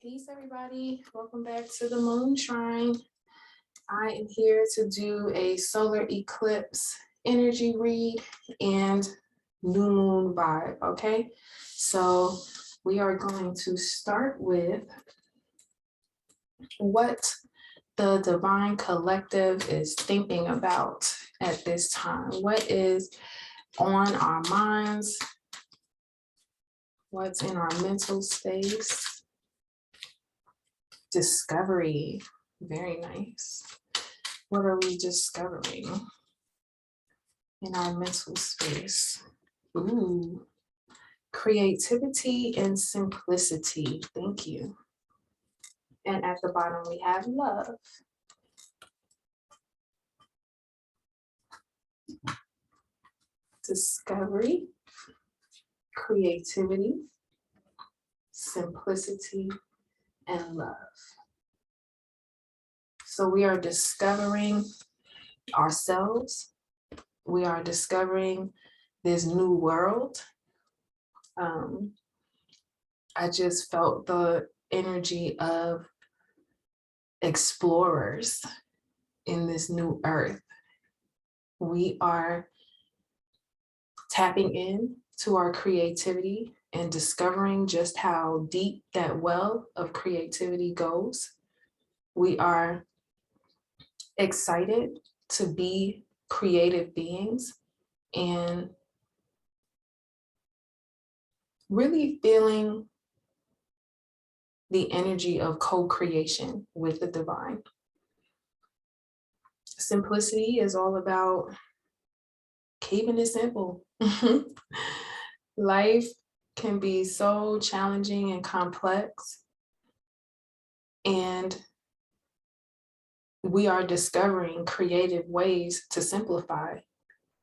Peace, everybody. Welcome back to the Moon Shrine. I am here to do a solar eclipse energy read and new moon vibe, okay? So we are going to start with what the divine collective is thinking about at this time. What is on our minds? What's in our mental space? Discovery, very nice. What are we discovering in our mental space? Ooh, creativity and simplicity, thank you. And at the bottom we have love. Discovery, creativity, simplicity, and love. So we are discovering ourselves. We are discovering this new world. I just felt the energy of explorers in this new earth. We are tapping in to our creativity and discovering just how deep that well of creativity goes. We are excited to be creative beings and really feeling the energy of co-creation with the divine. Simplicity is all about keeping it simple. Life can be so challenging and complex, and we are discovering creative ways to simplify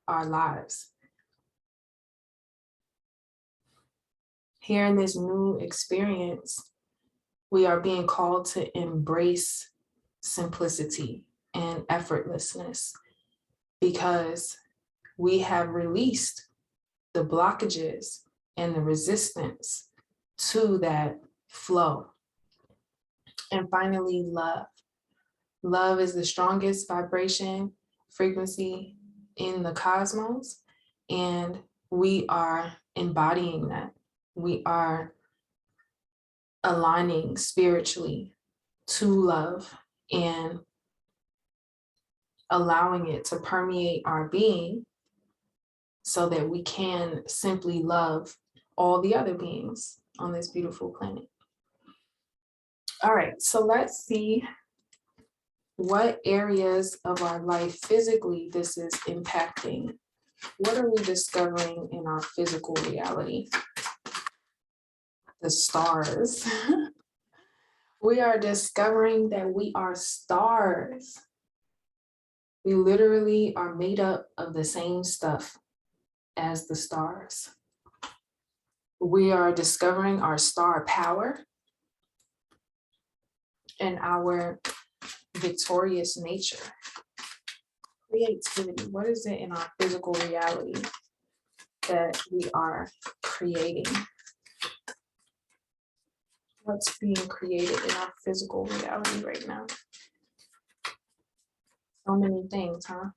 our lives. Here in this new experience, we are being called to embrace simplicity and effortlessness because we have released the blockages and the resistance to that flow. And finally, love. Love is the strongest vibration frequency in the cosmos, and we are embodying that. We are aligning spiritually to love and allowing it to permeate our being so that we can simply love all the other beings on this beautiful planet. All right, so let's see what areas of our life physically this is impacting. What are we discovering in our physical reality? The stars. We are discovering that we are stars. We literally are made up of the same stuff as the stars. We are discovering our star power and our victorious nature. Creativity. What is it in our physical reality that we are creating? What's being created in our physical reality right now? So many things, huh?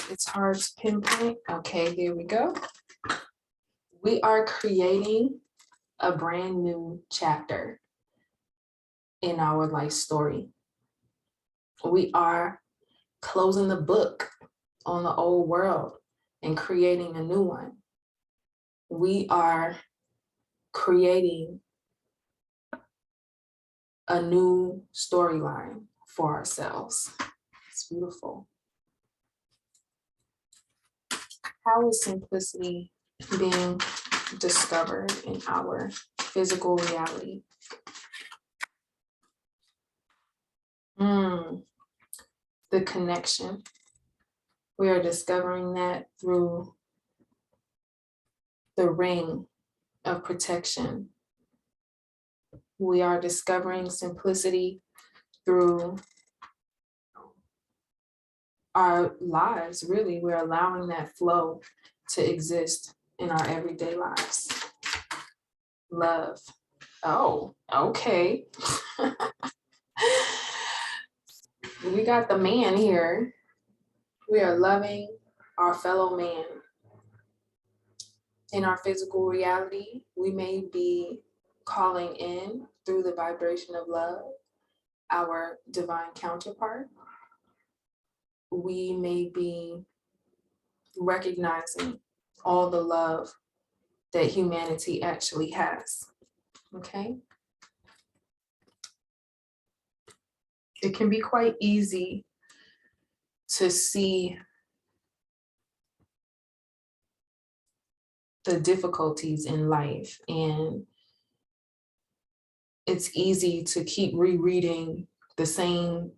It's hard to pinpoint. Okay, there we go. We are creating a brand new chapter in our life story. We are closing the book on the old world and creating a new one. We are creating a new storyline for ourselves. It's beautiful. How is simplicity being discovered in our physical reality? The connection. We are discovering that through the ring of protection. We are discovering simplicity through our lives, really. We're allowing that flow to exist in our everyday lives. Love. Oh, okay. We got the man here. We are loving our fellow man. In our physical reality, we may be calling in through the vibration of love our divine counterpart. We may be recognizing all the love that humanity actually has. Okay? It can be quite easy to see the difficulties in life, and it's easy to keep rereading the same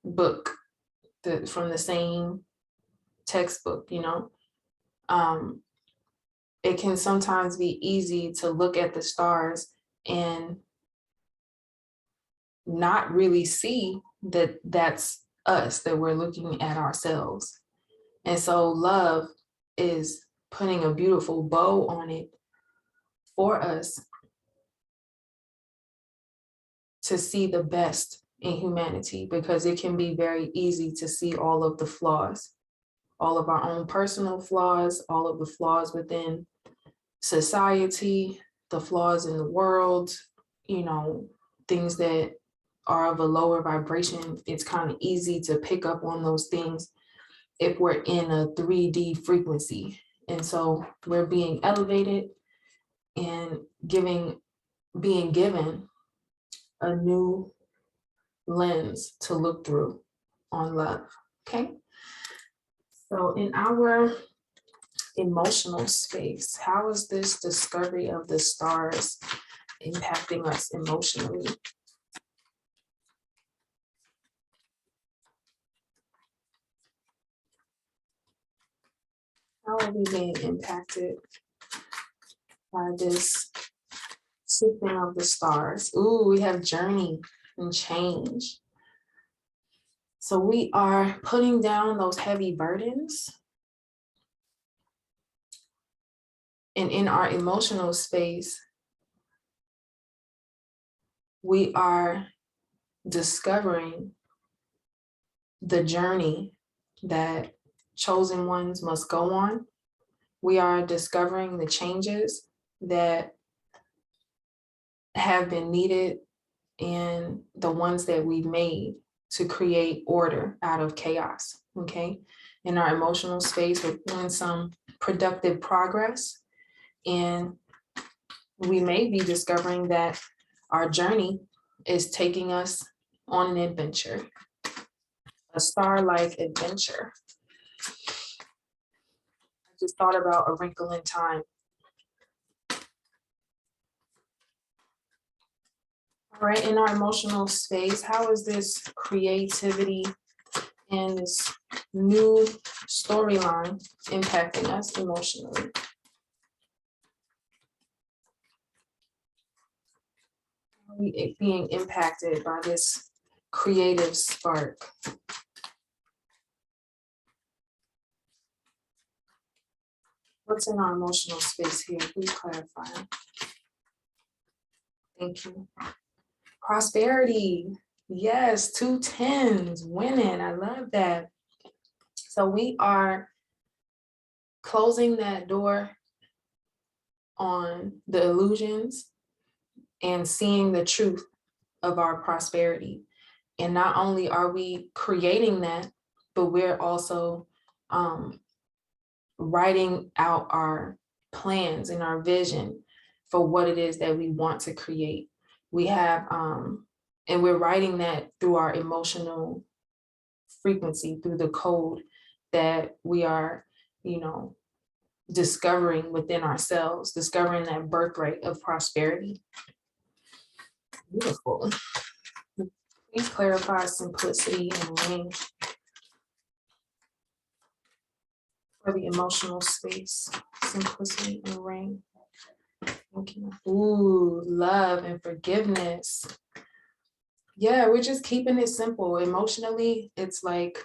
book from the same textbook, you know. It can sometimes be easy to look at the stars and not really see that that's us, that we're looking at ourselves. And so love is putting a beautiful bow on it for us to see the best in humanity, because it can be very easy to see all of the flaws, all of our own personal flaws, all of the flaws within society, the flaws in the world, you know, things that are of a lower vibration. It's kind of easy to pick up on those things if we're in a 3D frequency. And so we're being elevated and being given a new lens to look through on love. Okay. So in our emotional space, how is this discovery of the stars impacting us emotionally? How are we being impacted by this shifting of the stars? Ooh, we have journey and change. So we are putting down those heavy burdens. And in our emotional space, we are discovering the journey that chosen ones must go on. We are discovering the changes that have been needed and the ones that we've made to create order out of chaos. Okay. In our emotional space, we're doing some productive progress, and we may be discovering that our journey is taking us on an adventure, a star-like adventure. I just thought about A Wrinkle in Time. All right, in our emotional space, how is this creativity and this new storyline impacting us emotionally? Are we being impacted by this creative spark? What's in our emotional space here? Please clarify. Thank you. Prosperity. Yes, 2 10s, winning. I love that. So we are closing that door on the illusions and seeing the truth of our prosperity. And not only are we creating that, but we're also writing out our plans and our vision for what it is that we want to create. We have, and we're writing that through our emotional frequency, through the code that we are, you know, discovering within ourselves, discovering that birthright of prosperity. Beautiful. Please clarify simplicity and range for the emotional space. Simplicity and range. Thank you. Ooh, love and forgiveness. Yeah, we're just keeping it simple. Emotionally, it's like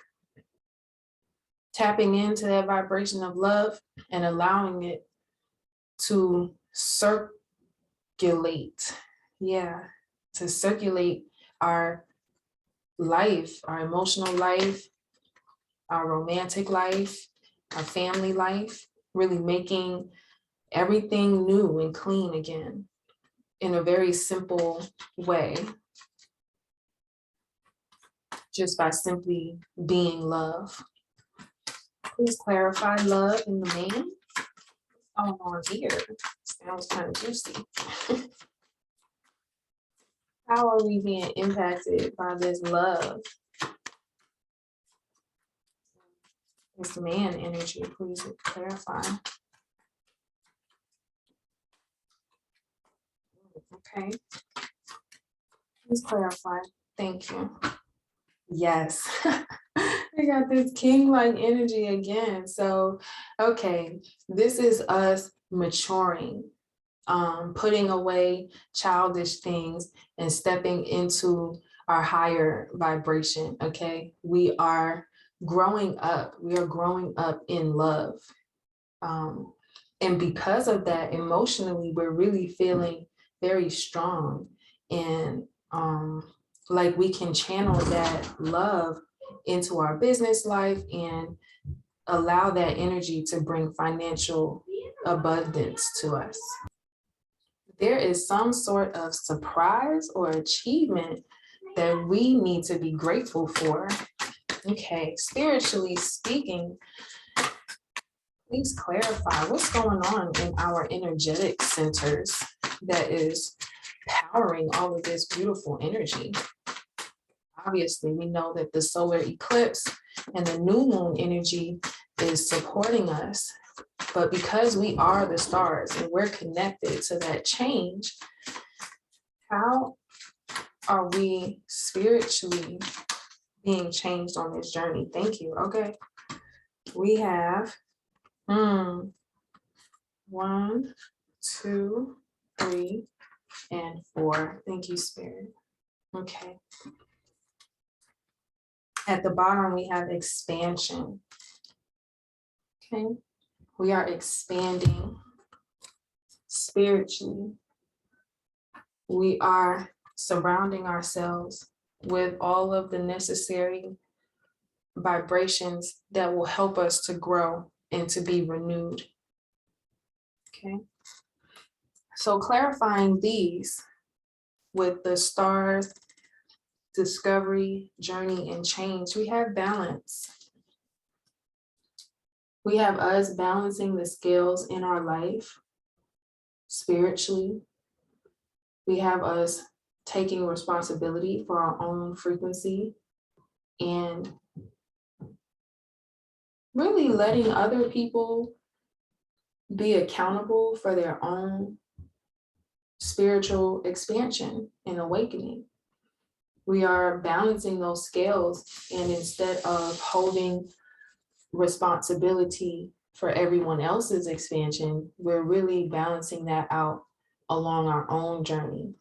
tapping into that vibration of love and allowing it to circulate Yeah, to circulate our life, our emotional life, our romantic life, our family life, really making everything new and clean again in a very simple way, just by simply being love. Please clarify love in the man. What's going on here? Sounds kind of juicy. How are we being impacted by this love? This man energy, please clarify. Okay, please clarify. Thank you. Yes. We got this king-like energy again. So, okay, this is us maturing, putting away childish things and stepping into our higher vibration. Okay, we are growing up. We are growing up in love. And because of that, emotionally, we're really feeling very strong, and like we can channel that love into our business life and allow that energy to bring financial abundance to us. There is some sort of surprise or achievement that we need to be grateful for. Okay, spiritually speaking, please clarify what's going on in our energetic centers that is powering all of this beautiful energy. Obviously, we know that the solar eclipse and the new moon energy is supporting us, but because we are the stars and we're connected to that change, how are we spiritually being changed on this journey? Thank you. Okay, we have 1, 2, 3, and 4. Thank you, Spirit. Okay. At the bottom, we have expansion. Okay. We are expanding spiritually. We are surrounding ourselves with all of the necessary vibrations that will help us to grow and to be renewed. Okay. So clarifying these with the stars, discovery, journey, and change, we have balance. We have us balancing the scales in our life spiritually. We have us taking responsibility for our own frequency and really letting other people be accountable for their own spiritual expansion and awakening. We are balancing those scales, and instead of holding responsibility for everyone else's expansion, we're really balancing that out along our own journey.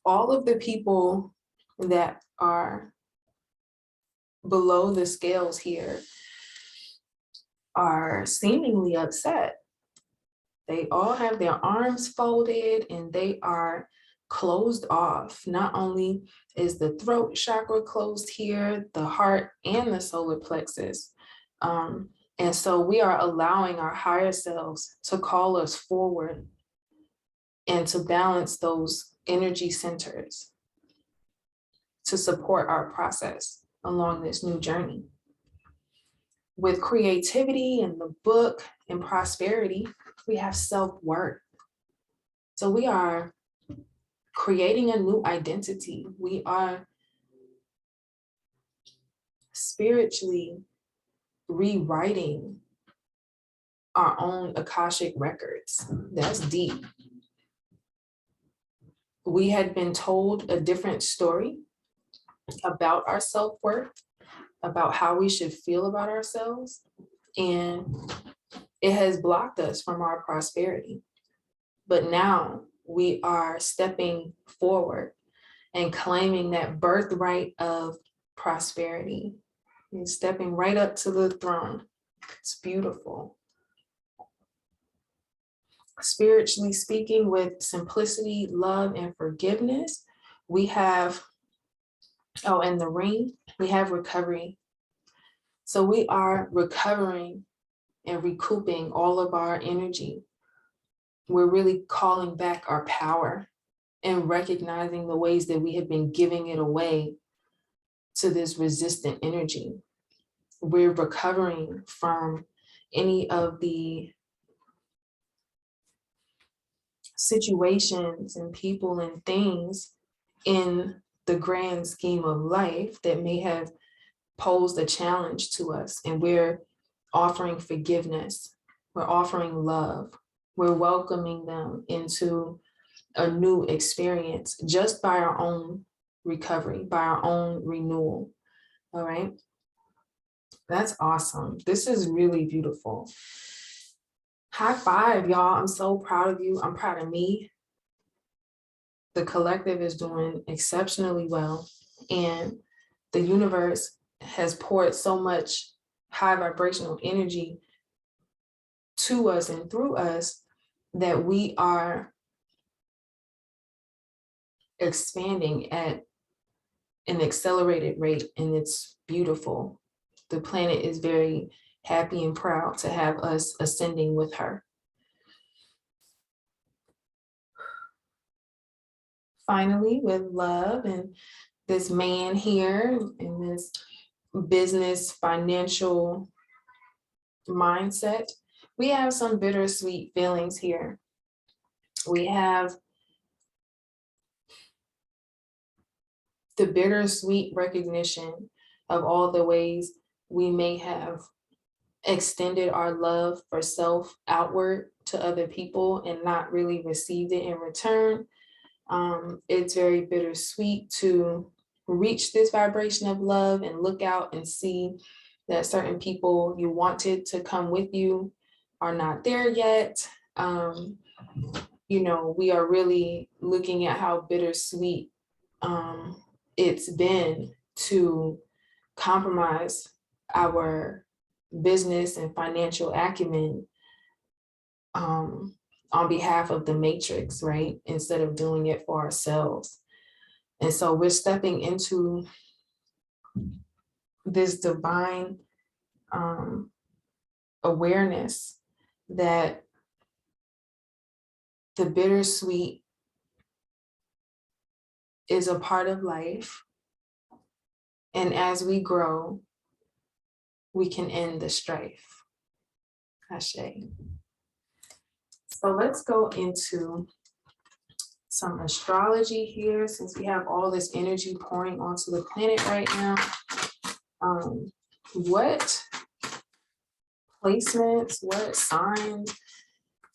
All of the people that are below the scales here are seemingly upset. They all have their arms folded and they are closed off. Not only is the throat chakra closed here, the heart and the solar plexus. And so we are allowing our higher selves to call us forward and to balance those energy centers to support our process along this new journey. With creativity and the book and prosperity, we have self-worth. So we are creating a new identity. We are spiritually rewriting our own Akashic records. That's deep. We had been told a different story about our self-worth, about how we should feel about ourselves, and it has blocked us from our prosperity. But now we are stepping forward and claiming that birthright of prosperity and stepping right up to the throne. It's beautiful. Spiritually speaking, with simplicity, love, and forgiveness, we have, oh, and the ring, we have recovery. So we are recovering and recouping all of our energy. We're really calling back our power and recognizing the ways that we have been giving it away to this resistant energy. We're recovering from any of the situations and people and things in the grand scheme of life that may have posed a challenge to us. And we're offering forgiveness, we're offering love, we're welcoming them into a new experience just by our own recovery, by our own renewal. All right. That's awesome. This is really beautiful. High five, y'all. I'm so proud of you. I'm proud of me. The collective is doing exceptionally well. And the universe has poured so much high vibrational energy to us and through us that we are expanding at an accelerated rate, and it's beautiful. The planet is very happy and proud to have us ascending with her. Finally, with love and this man here and this business financial mindset, we have some bittersweet feelings here. We have the bittersweet recognition of all the ways we may have extended our love for self outward to other people and not really received it in return. It's very bittersweet to reach this vibration of love and look out and see that certain people you wanted to come with you are not there yet. You know, we are really looking at how bittersweet it's been to compromise our business and financial acumen on behalf of the matrix, right? Instead of doing it for ourselves. And so we're stepping into this divine awareness that the bittersweet is a part of life. And as we grow, we can end the strife. Ashe. So let's go into some astrology here, since we have all this energy pouring onto the planet right now. What placements, what signs,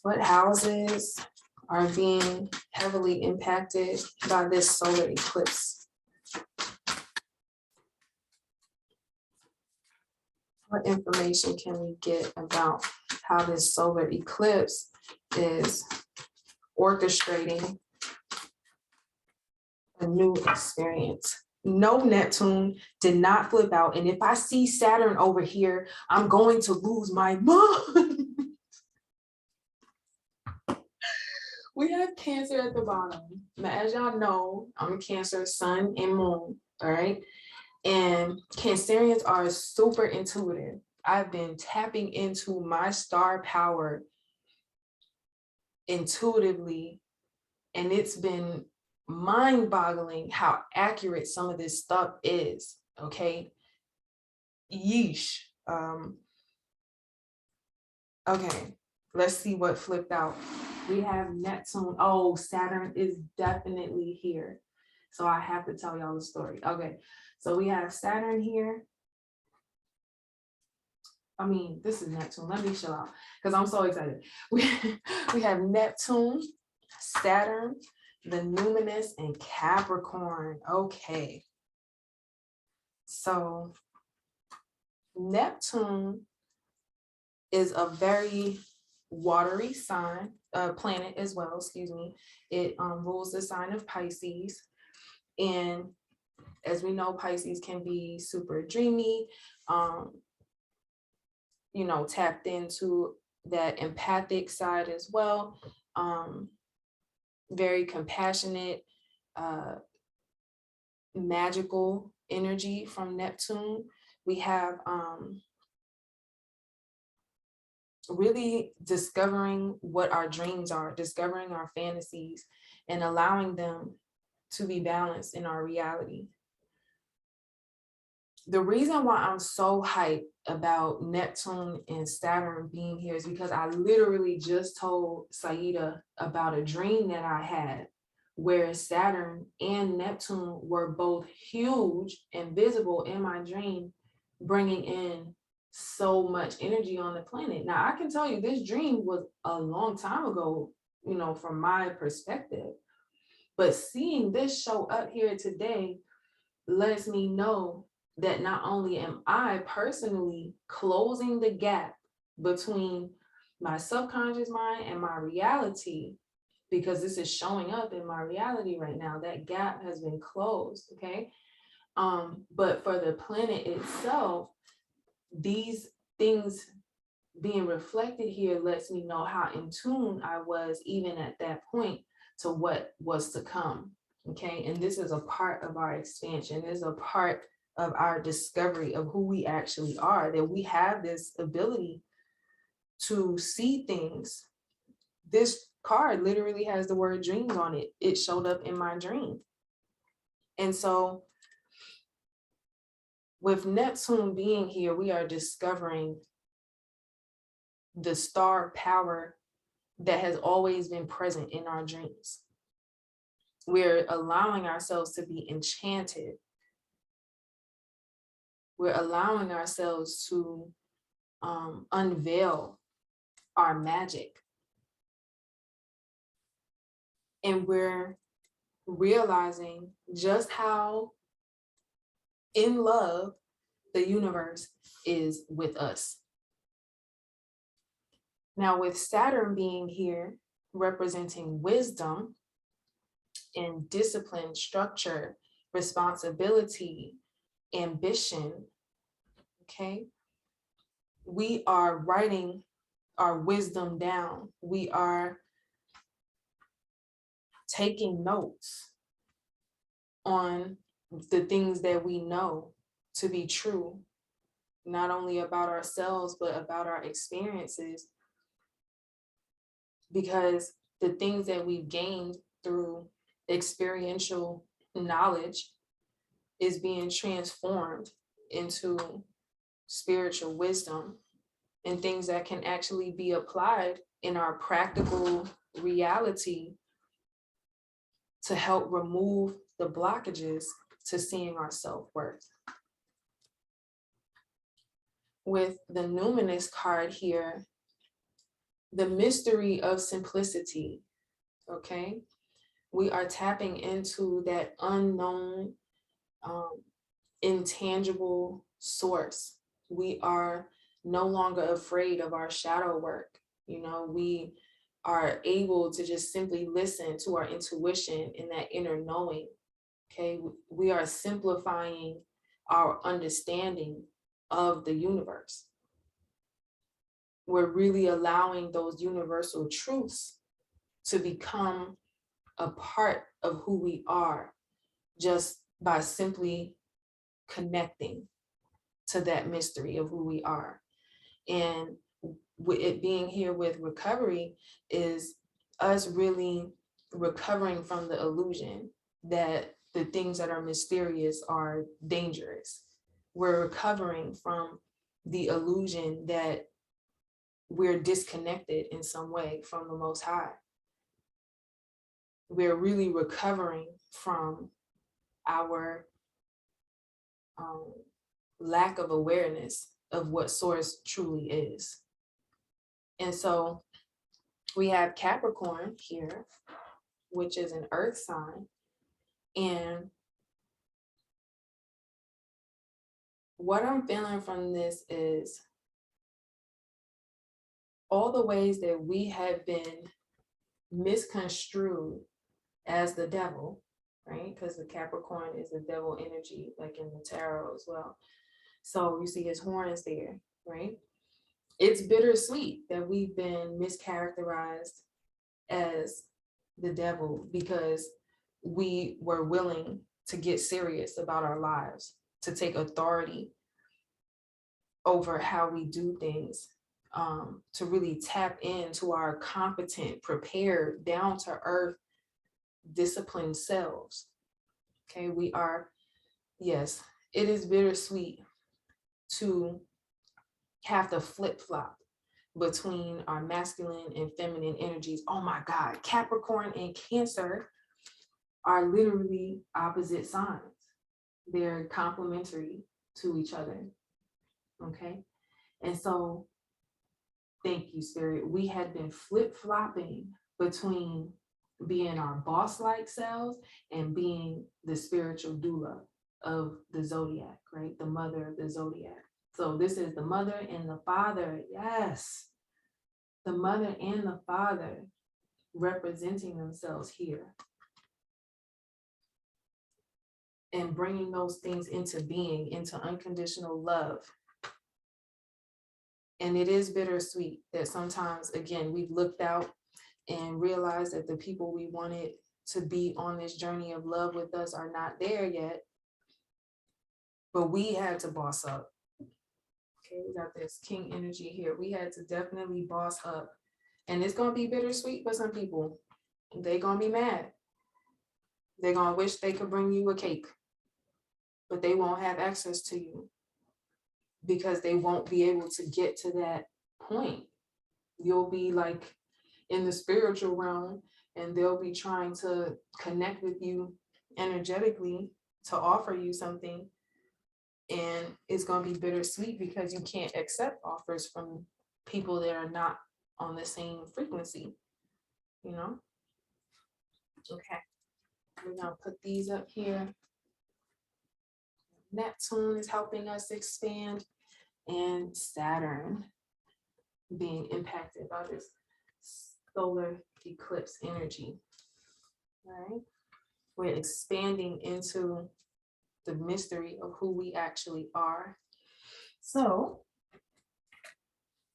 what houses are being heavily impacted by this solar eclipse? What information can we get about how this solar eclipse is orchestrating a new experience? No, Neptune did not flip out. And if I see Saturn over here, I'm going to lose my mind. We have Cancer at the bottom. Now, as y'all know, I'm a Cancer, sun and moon, all right? And Cancerians are super intuitive. I've been tapping into my star power intuitively, and it's been mind-boggling how accurate some of this stuff is, okay? Yeesh. Okay, let's see what flipped out. We have Neptune. Oh, Saturn is definitely here. So I have to tell y'all the story. Okay, so we have Saturn here. I mean, this is Neptune. Let me chill out because I'm so excited. We have Neptune, Saturn, the numinous, and Capricorn. Okay. So Neptune is a very watery sign, planet as well, excuse me. It rules the sign of Pisces. And as we know, Pisces can be super dreamy, you know, tapped into that empathic side as well. Very compassionate, magical energy from Neptune. We have really discovering what our dreams are, discovering our fantasies, and allowing them to be balanced in our reality. The reason why I'm so hyped about Neptune and Saturn being here is because I literally just told Saida about a dream that I had where Saturn and Neptune were both huge and visible in my dream, bringing in so much energy on the planet. Now, I can tell you this dream was a long time ago, you know, from my perspective, but seeing this show up here today lets me know that not only am I personally closing the gap between my subconscious mind and my reality, because this is showing up in my reality right now, that gap has been closed, okay? But for the planet itself, these things being reflected here lets me know how in tune I was even at that point to what was to come, okay? And this is a part of our expansion. This is a part of our discovery of who we actually are, that we have this ability to see things. This card literally has the word dreams on it. It showed up in my dream. And so with Neptune being here, we are discovering the star power that has always been present in our dreams. We're allowing ourselves to be enchanted. We're allowing ourselves to unveil our magic. And we're realizing just how in love the universe is with us. Now, with Saturn being here, representing wisdom and discipline, structure, responsibility, ambition, okay? We are writing our wisdom down. We are taking notes on the things that we know to be true, not only about ourselves, but about our experiences. Because the things that we've gained through experiential knowledge is being transformed into spiritual wisdom and things that can actually be applied in our practical reality to help remove the blockages to seeing our self-worth. With the numinous card here, the mystery of simplicity, okay? We are tapping into that unknown, intangible source. We are no longer afraid of our shadow work. You know, we are able to just simply listen to our intuition and that inner knowing, okay? We are simplifying our understanding of the universe. We're really allowing those universal truths to become a part of who we are just by simply connecting to that mystery of who we are. And with it being here with recovery is us really recovering from the illusion that the things that are mysterious are dangerous. We're recovering from the illusion that we're disconnected in some way from the Most High. We're really recovering from our lack of awareness of what Source truly is. And so we have Capricorn here, which is an earth sign. And what I'm feeling from this is all the ways that we have been misconstrued as the devil, right? Because the Capricorn is the devil energy, like in the tarot as well. So you see his horns there, right? It's bittersweet that we've been mischaracterized as the devil because we were willing to get serious about our lives, to take authority over how we do things, to really tap into our competent, prepared, down to earth, disciplined selves. Okay, we are, yes, it is bittersweet to have to flip flop between our masculine and feminine energies. Oh my God, Capricorn and Cancer are literally opposite signs. They're complementary to each other. Okay. And so, thank you, Spirit. We had been flip flopping between being our boss like selves and being the spiritual doula of the zodiac, right? The mother of the zodiac. So, this is the mother and the father. Yes. The mother and the father representing themselves here and bringing those things into being, into unconditional love. And it is bittersweet that sometimes, again, we've looked out and realized that the people we wanted to be on this journey of love with us are not there yet. But we had to boss up. Okay, we got this king energy here. We had to definitely boss up. And it's going to be bittersweet for some people. They're going to be mad. They're going to wish they could bring you a cake, but they won't have access to you because they won't be able to get to that point. You'll be like in the spiritual realm and they'll be trying to connect with you energetically to offer you something. And it's going to be bittersweet because you can't accept offers from people that are not on the same frequency, you know? Okay, we're going to put these up here. Neptune is helping us expand, and Saturn being impacted by this solar eclipse energy. All right, we're expanding into the mystery of who we actually are. So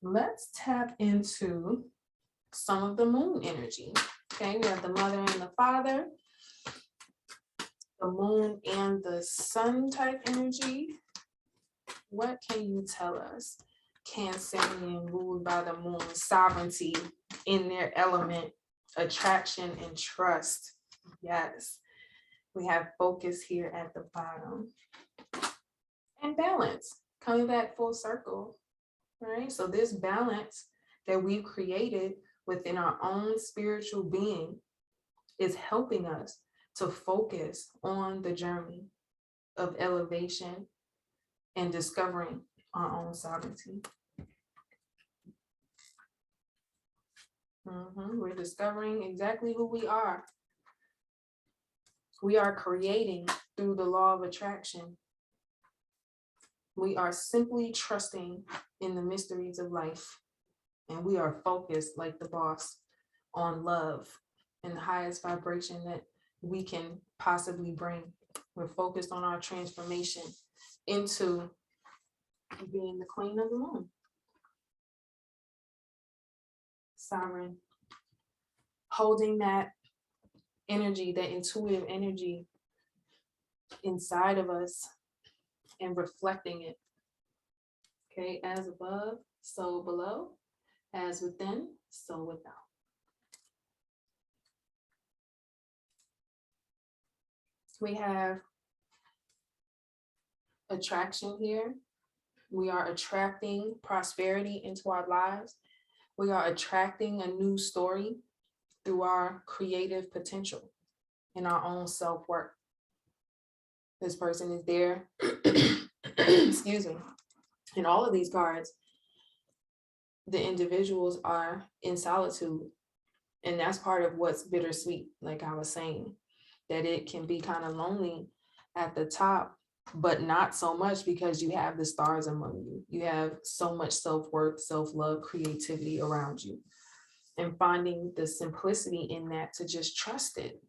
let's tap into some of the moon energy. Okay, we have the mother and the father, the moon and the sun type energy. What can you tell us? Cancerian ruled by the moon, sovereignty in their element, attraction and trust. Yes. We have focus here at the bottom. And balance, coming back full circle, right? So this balance that we've created within our own spiritual being is helping us to focus on the journey of elevation and discovering our own sovereignty. We're discovering exactly who we are. We are creating through the law of attraction. We are simply trusting in the mysteries of life. And we are focused like the boss on love and the highest vibration that we can possibly bring. We're focused on our transformation into being the queen of the moon. Sovereign, holding that energy, that intuitive energy inside of us and reflecting it. Okay, as above, so below, as within, so without. We have attraction here. We are attracting prosperity into our lives. We are attracting a new story through our creative potential and our own self-worth. This person is there. Excuse me. In all of these cards, the individuals are in solitude. And that's part of what's bittersweet, like I was saying, that it can be kind of lonely at the top, but not so much because you have the stars among you. You have so much self-worth, self-love, creativity around you. And finding the simplicity in that to just trust it,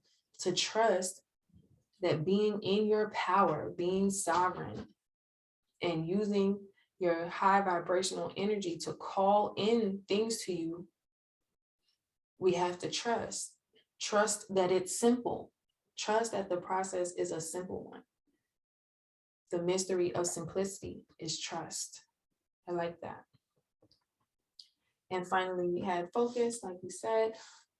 to trust that being in your power, being sovereign, and using your high vibrational energy to call in things to you, we have to trust. Trust that it's simple. Trust that the process is a simple one. The mystery of simplicity is trust. I like that. And finally, we had focus, like we said,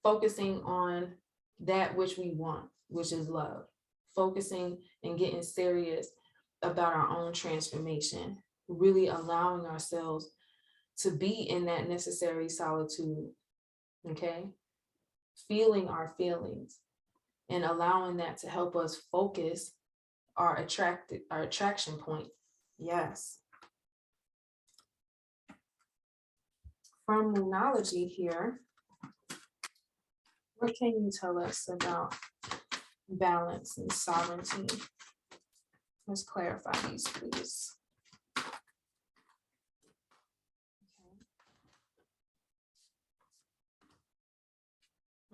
focusing on that which we want, which is love. Focusing and getting serious about our own transformation, really allowing ourselves to be in that necessary solitude, okay? Feeling our feelings and allowing that to help us focus our attraction point. Yes. From Moonology here, what can you tell us about balance and sovereignty? Let's clarify these, please.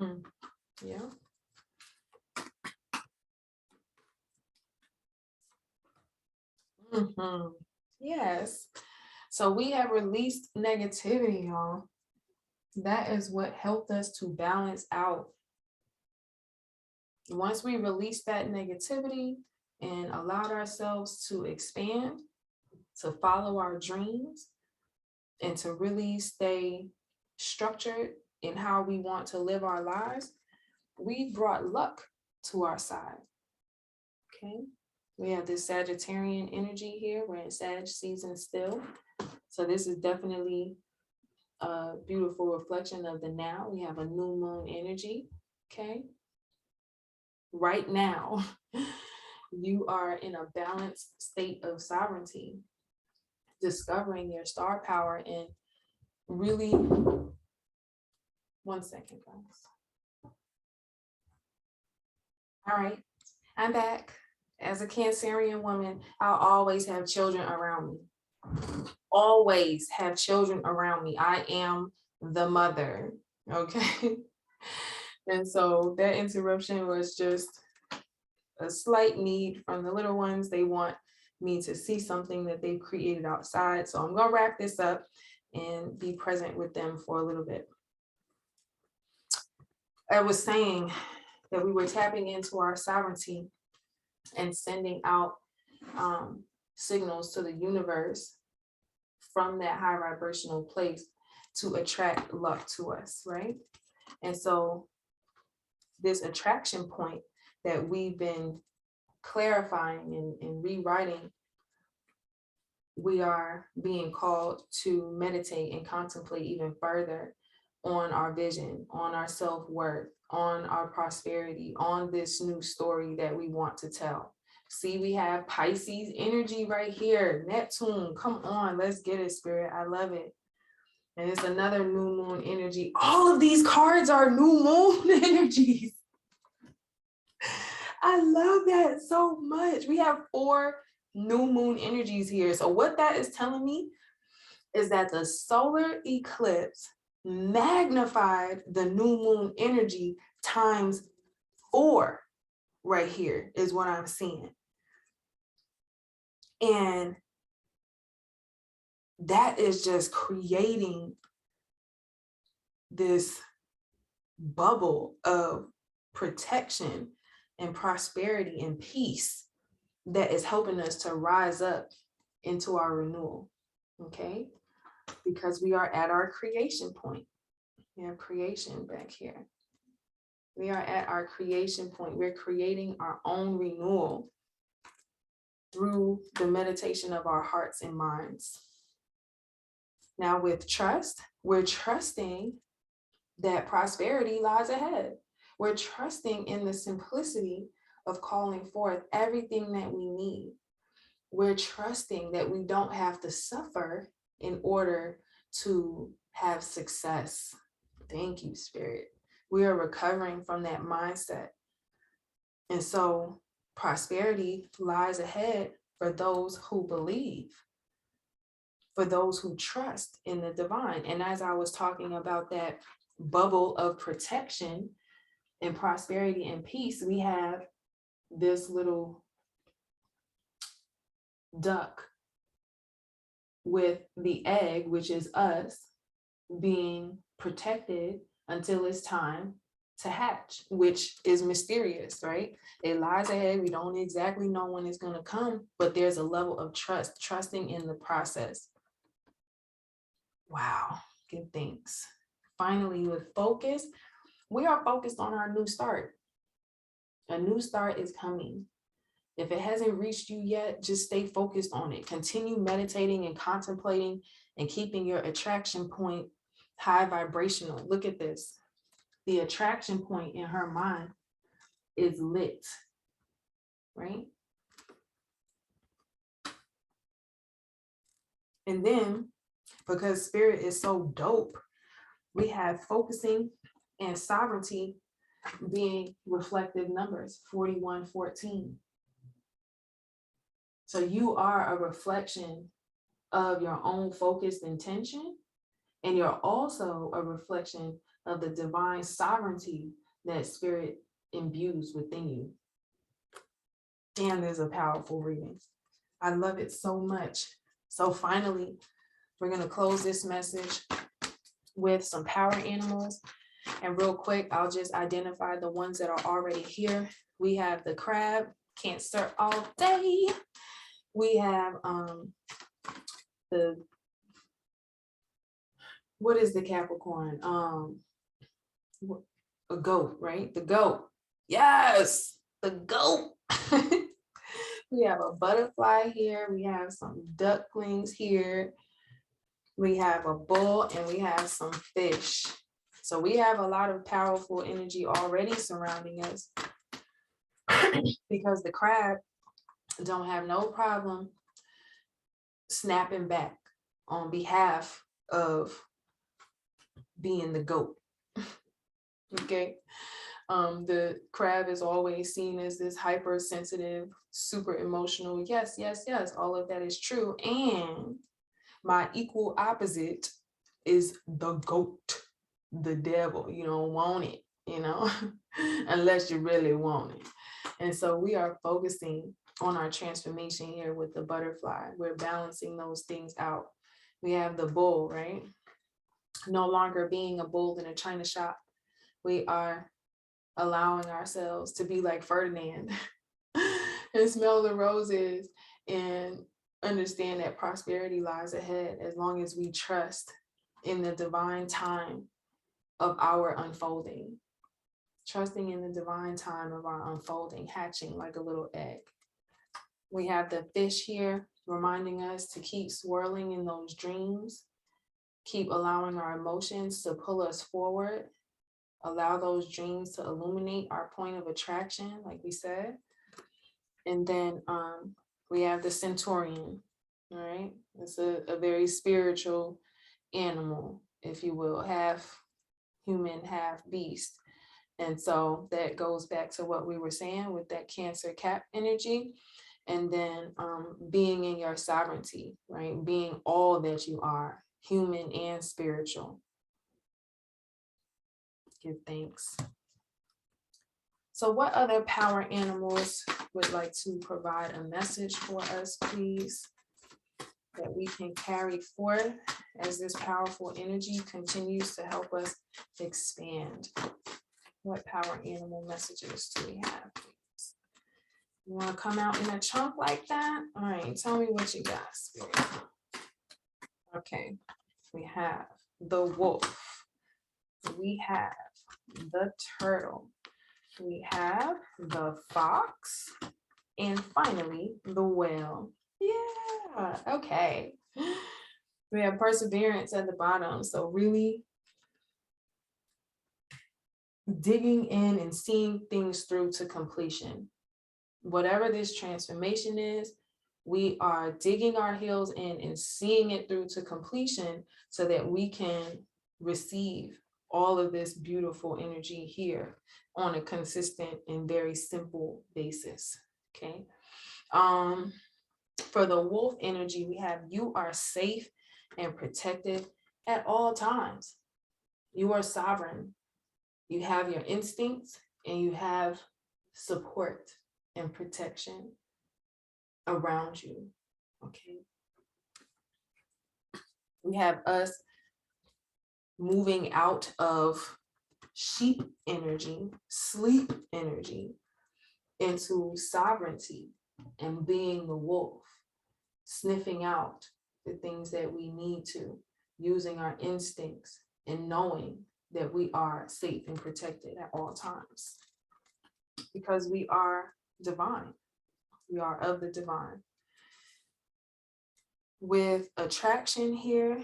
Okay. Yeah. Yes. So we have released negativity, y'all. That is what helped us to balance out. Once we released that negativity and allowed ourselves to expand, to follow our dreams, and to really stay structured in how we want to live our lives, we brought luck to our side. Okay. We have this Sagittarian energy here. We're in Sag season still. So this is definitely a beautiful reflection of the now. We have a new moon energy. Okay. Right now, you are in a balanced state of sovereignty, discovering your star power and really, one second, guys. All right, I'm back. As a Cancerian woman, I'll always have children around me. Always have children around me. I am the mother, okay? And so that interruption was just a slight need from the little ones. They want me to see something that they've created outside. So I'm gonna wrap this up and be present with them for a little bit. I was saying that we were tapping into our sovereignty and sending out signals to the universe from that high vibrational place to attract luck to us, right? And so this attraction point that we've been clarifying and rewriting, we are being called to meditate and contemplate even further on our vision, on our self-worth, on our prosperity, on this new story that we want to tell. See, we have Pisces energy right here. Neptune, come on, let's get it, Spirit. I love it. And it's another new moon energy. All of these cards are new moon energies. I love that so much. We have 4 new moon energies here. So what that is telling me is that the solar eclipse magnified the new moon energy times 4 right here is what I'm seeing. And that is just creating this bubble of protection and prosperity and peace that is helping us to rise up into our renewal, okay? Because we are at our creation point. We have creation back here. We are at our creation point. We're creating our own renewal through the meditation of our hearts and minds. Now with trust, we're trusting that prosperity lies ahead. We're trusting in the simplicity of calling forth everything that we need. We're trusting that we don't have to suffer in order to have success. Thank you, Spirit. We are recovering from that mindset. And so prosperity lies ahead for those who believe, for those who trust in the divine. And as I was talking about that bubble of protection and prosperity and peace, we have this little duck with the egg, which is us, being protected until it's time to hatch, which is mysterious, right? It lies ahead. We don't exactly know when it's going to come, but there's a level of trust, trusting in the process. Wow, good things. Finally, with focus, we are focused on our new start. A new start is coming. If it hasn't reached you yet, just stay focused on it. Continue meditating and contemplating and keeping your attraction point high vibrational. Look at this. The attraction point in her mind is lit, right? And then, because spirit is so dope, we have focusing and sovereignty being reflective numbers, 4114. So you are a reflection of your own focused intention, and you're also a reflection of the divine sovereignty that spirit imbues within you. And there's a powerful reading. I love it so much. So finally, we're going to close this message with some power animals. And real quick, I'll just identify the ones that are already here. We have the crab, Cancer all day. We have what is the Capricorn? A goat, right? The goat. Yes, the goat. We have a butterfly here. We have some ducklings here. We have a bull and we have some fish. So we have a lot of powerful energy already surrounding us because the crab don't have no problem snapping back on behalf of being the goat. Okay. The crab is always seen as this hypersensitive, super emotional. Yes, yes, yes. All of that is true. And my equal opposite is the goat, the devil. You don't want it, unless you really want it. And so we are focusing on our transformation here with the butterfly. We're balancing those things out. We have the bull, right? No longer being a bull in a china shop. We are allowing ourselves to be like Ferdinand and smell the roses and understand that prosperity lies ahead as long as we trust in the divine time of our unfolding. Trusting in the divine time of our unfolding, hatching like a little egg. We have the fish here reminding us to keep swirling in those dreams, keep allowing our emotions to pull us forward, allow those dreams to illuminate our point of attraction, like we said. And then we have the centurion, all right? It's a very spiritual animal, if you will, half human, half beast. And so that goes back to what we were saying with that Cancer Cap energy. And then being in your sovereignty, right? Being all that you are, human and spiritual. Give thanks. So what other power animals would like to provide a message for us, please, that we can carry forth as this powerful energy continues to help us expand? What power animal messages do we have, please? You want to come out in a chunk like that? All right, tell me what you got, Spirit. Okay, we have the wolf. We have the turtle. We have the fox. And finally, the whale. Yeah, okay. We have perseverance at the bottom. So really digging in and seeing things through to completion. Whatever this transformation is, we are digging our heels in and seeing it through to completion so that we can receive all of this beautiful energy here on a consistent and very simple basis. Okay. For the wolf energy, we have you are safe and protected at all times. You are sovereign. You have your instincts and you have support and protection around you. Okay. We have us moving out of sheep energy, sleep energy, into sovereignty and being the wolf, sniffing out the things that we need to, using our instincts and knowing that we are safe and protected at all times. Because we are divine. We are of the divine. With attraction here,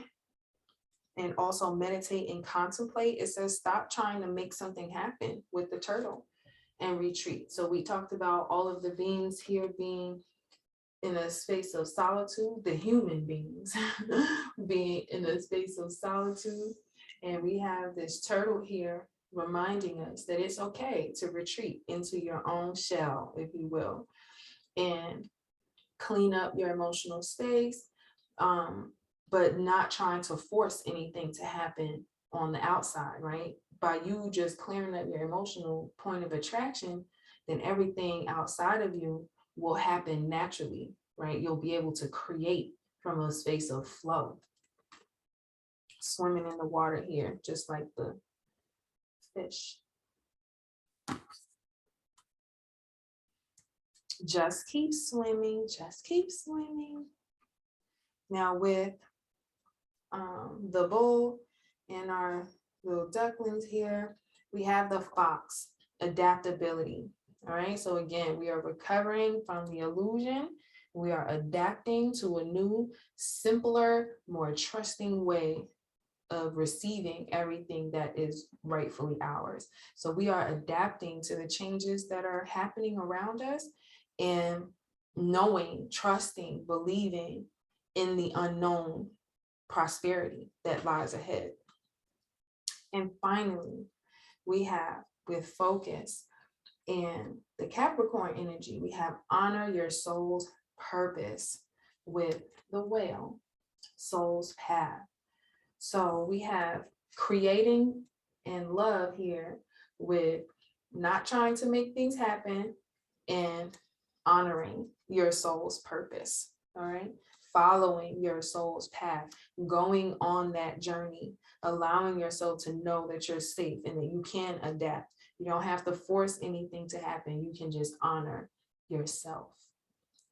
and also meditate and contemplate, it says stop trying to make something happen with the turtle and retreat. So we talked about all of the beings here being in a space of solitude, the human beings being in a space of solitude. And we have this turtle here reminding us that it's okay to retreat into your own shell, if you will, and clean up your emotional space, but not trying to force anything to happen on the outside, right? By you just clearing up your emotional point of attraction, then everything outside of you will happen naturally, right? You'll be able to create from a space of flow. Swimming in the water here, just like the fish. Just keep swimming, just keep swimming. Now with the bull and our little ducklings here, we have the fox, adaptability. All right, so again, we are recovering from the illusion. We are adapting to a new, simpler, more trusting way of receiving everything that is rightfully ours. So we are adapting to the changes that are happening around us and knowing, trusting, believing in the unknown prosperity that lies ahead. And finally, we have with focus and the Capricorn energy, we have honor your soul's purpose with the whale, soul's path. So we have creating and love here with not trying to make things happen and honoring your soul's purpose, all right? Following your soul's path, going on that journey, allowing yourself to know that you're safe and that you can adapt. You don't have to force anything to happen. You can just honor yourself.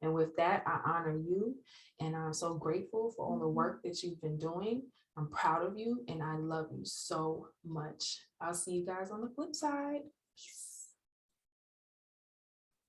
And with that, I honor you. And I'm so grateful for all the work that you've been doing. I'm proud of you and I love you so much. I'll see you guys on the flip side. Peace.